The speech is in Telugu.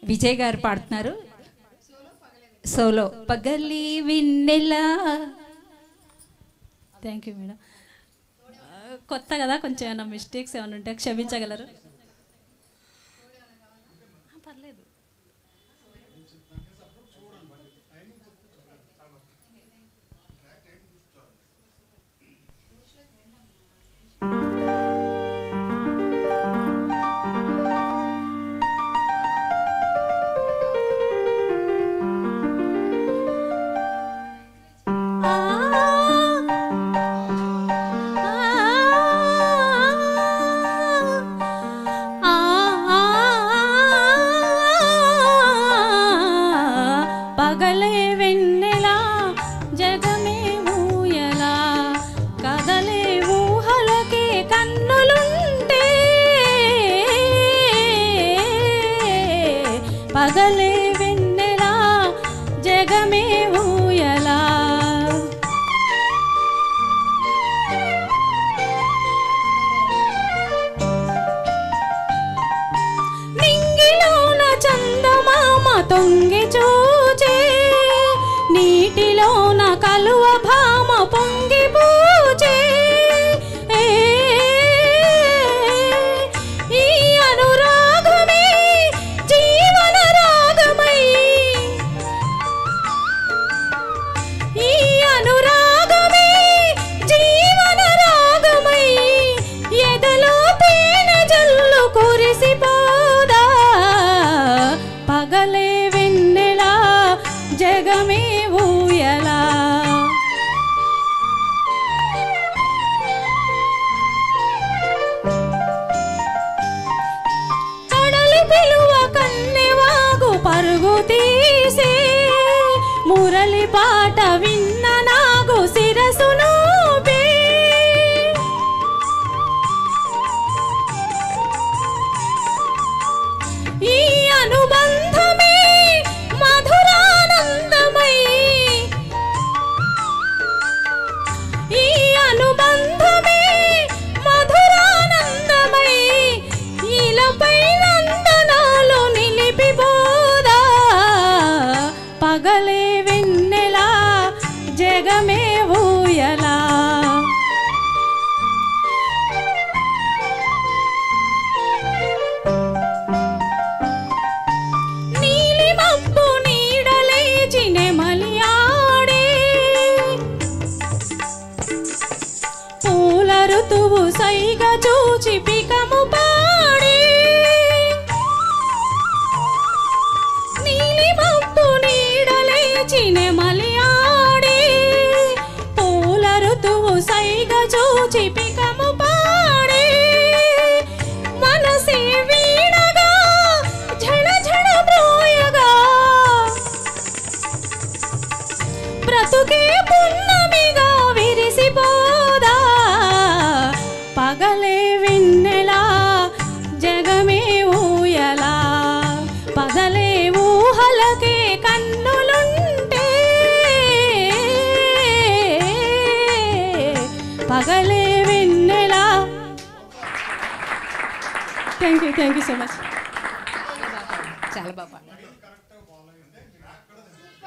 విజయ్ గారు పాడుతున్నారు సోలో పగలి వెన్నెలా. Thank you madam. కొత్త కదా, కొంచెం ఏమైనా మిస్టేక్స్ ఏమైనా ఉంటే క్షమించగలరు. పర్లేదు. పగలే వెన్నెలా జగమే ఊయలా కదలే ఊహలకే కన్నులుంటే పగలే వెన్నెలా జగమే ఊయలా. నింగిలోన చందమామ తొంగి చూచే నీటిలోన కలువ భామ పొంగి పూచే ఈ అనురాగమే జీవన రాగమై ఈ అనురాగమే జీవన రాగమై ఎదలో తేనె జల్లు కురిసిపోదా పగలే వెన్నెలా జగమే ఊయలా. కడలి పిలువ కన్నెవాగు పరుగు తీసే మురళి పాట విన్న నాగు శిరసును ఈ అనుబంధమే మధురానందమై ఈ అనుబంధమే మధురానందమై ఇలపై నందనాలు నిలిపిపోదా పగలే వెన్నెలా జగమే ఊయలా. నీలి మబ్బు నీడలేచి నెమలియాడే పూల ఋతువు సైగ చూచి పికము పాడే నీలి మబ్బు నీడలేచి నెమలియాడే పూల ఋతువు సైగ చూచి పికము పాడే మనసే వీణగా ఝణ ఝణ బ్రోయగా బ్రతుకే పున్నమిగా విరిసిపోదా పగలే వెన్నెలా జగమే ఊయలా పగలే ఊహలకే కన్నులుంటే పగలే వెన్నెలా. Thank you so much. చాలా బాగా